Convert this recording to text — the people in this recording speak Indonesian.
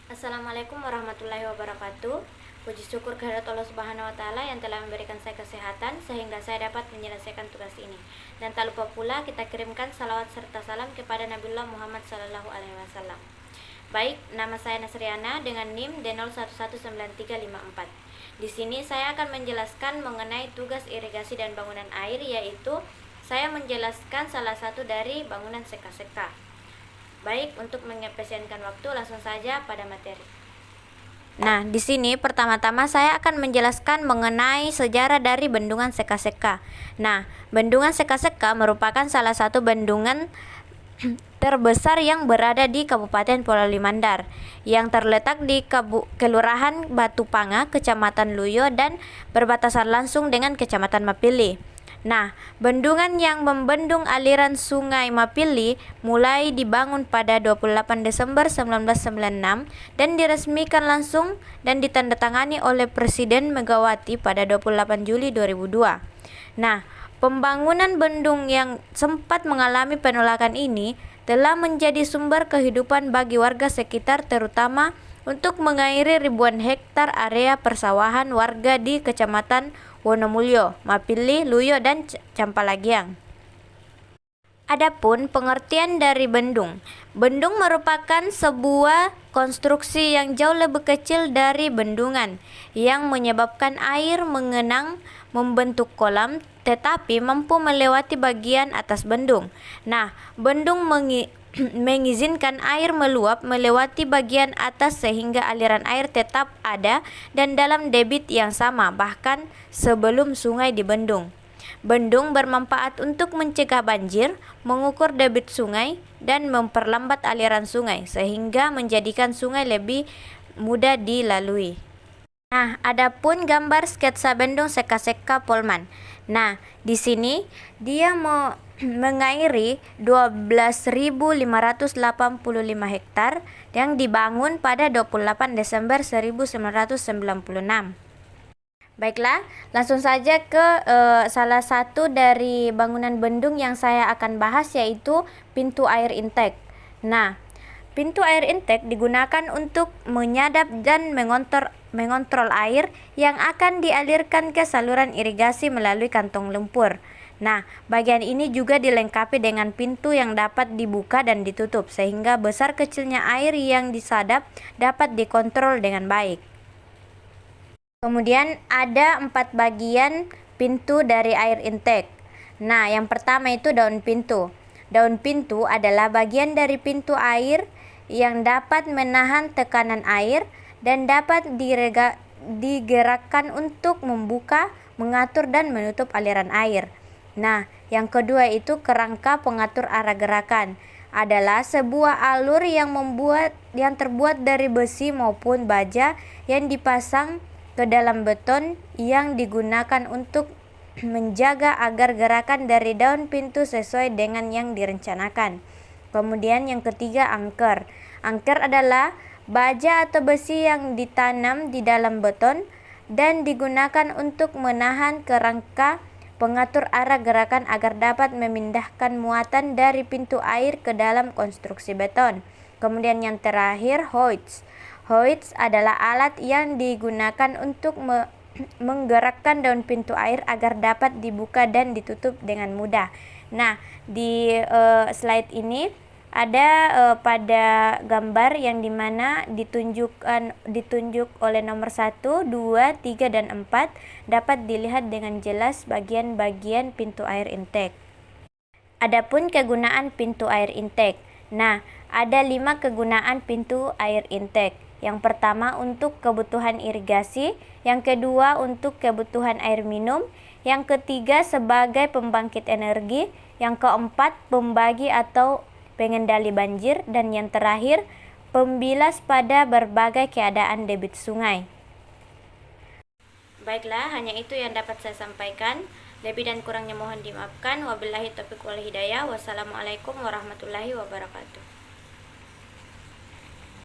Assalamualaikum warahmatullahi wabarakatuh. Puji syukur kehadirat Allah Subhanahu wa taala yang telah memberikan saya kesehatan sehingga saya dapat menyelesaikan tugas ini. Dan tak lupa pula kita kirimkan salawat serta salam kepada Nabiullah Muhammad sallallahu alaihi wasallam. Baik, nama saya Nasriana dengan NIM D011934. Di sini saya akan menjelaskan mengenai tugas irigasi dan bangunan air, yaitu saya menjelaskan salah satu dari bangunan seka-seka. Baik, untuk mengefisienkan waktu langsung saja pada materi. Nah, di sini pertama-tama saya akan menjelaskan mengenai sejarah dari bendungan seka-seka. Nah, bendungan seka-seka merupakan salah satu bendungan terbesar yang berada di Kabupaten Polewali Mandar, yang terletak di Kelurahan Batu Panga, Kecamatan Luyo, dan berbatasan langsung dengan Kecamatan Mapili. Nah, bendungan yang membendung aliran Sungai Mapili mulai dibangun pada 28 Desember 1996 dan diresmikan langsung dan ditandatangani oleh Presiden Megawati pada 28 Juli 2002. Nah, pembangunan bendung yang sempat mengalami penolakan ini telah menjadi sumber kehidupan bagi warga sekitar, terutama untuk mengairi ribuan hektar area persawahan warga di Kecamatan Wonomulyo, Mapili, Luyo, dan Campalagiang. Adapun pengertian dari bendung. Bendung merupakan sebuah konstruksi yang jauh lebih kecil dari bendungan yang menyebabkan air mengenang membentuk kolam tetapi mampu melewati bagian atas bendung. Nah, bendung mengizinkan air meluap melewati bagian atas sehingga aliran air tetap ada dan dalam debit yang sama bahkan sebelum sungai dibendung. Bendung bermanfaat untuk mencegah banjir, mengukur debit sungai, dan memperlambat aliran sungai sehingga menjadikan sungai lebih mudah dilalui. Nah, adapun gambar sketsa bendung seka-seka Polman. Nah, di sini dia mengairi 12.585 hektar yang dibangun pada 28 Desember 1996. Baiklah, langsung saja ke salah satu dari bangunan bendung yang saya akan bahas, yaitu pintu air intake. Nah, pintu air intake digunakan untuk menyadap dan mengontrol air yang akan dialirkan ke saluran irigasi melalui kantong lumpur. Nah, bagian ini juga dilengkapi dengan pintu yang dapat dibuka dan ditutup sehingga besar kecilnya air yang disadap dapat dikontrol dengan baik. Kemudian ada 4 bagian pintu dari air intake. Nah, yang pertama itu daun pintu. Daun pintu adalah bagian dari pintu air yang dapat menahan tekanan air dan dapat digerakkan untuk membuka, mengatur, dan menutup aliran air. Nah, yang kedua itu kerangka pengatur arah gerakan. Adalah sebuah alur yang terbuat dari besi maupun baja yang dipasang ke dalam beton yang digunakan untuk menjaga agar gerakan dari daun pintu sesuai dengan yang direncanakan. Kemudian yang ketiga angker. Angker adalah baja atau besi yang ditanam di dalam beton dan digunakan untuk menahan kerangka pengatur arah gerakan agar dapat memindahkan muatan dari pintu air ke dalam konstruksi beton. Kemudian yang terakhir hoist. Hoist adalah alat yang digunakan untuk menggerakkan daun pintu air agar dapat dibuka dan ditutup dengan mudah. Nah, di slide ini ada pada gambar yang dimana ditunjuk oleh nomor 1, 2, 3, dan 4 dapat dilihat dengan jelas bagian-bagian pintu air intake. Adapun kegunaan pintu air intake. Nah, ada 5 kegunaan pintu air intake. Yang pertama untuk kebutuhan irigasi, yang kedua untuk kebutuhan air minum, yang ketiga sebagai pembangkit energi, yang keempat pembagi atau pengendali banjir, dan yang terakhir pembilas pada berbagai keadaan debit sungai. Baiklah, hanya itu yang dapat saya sampaikan. Lebih dan kurangnya mohon dimaafkan. Wabillahi taufiq wal hidayah. Wassalamualaikum warahmatullahi wabarakatuh.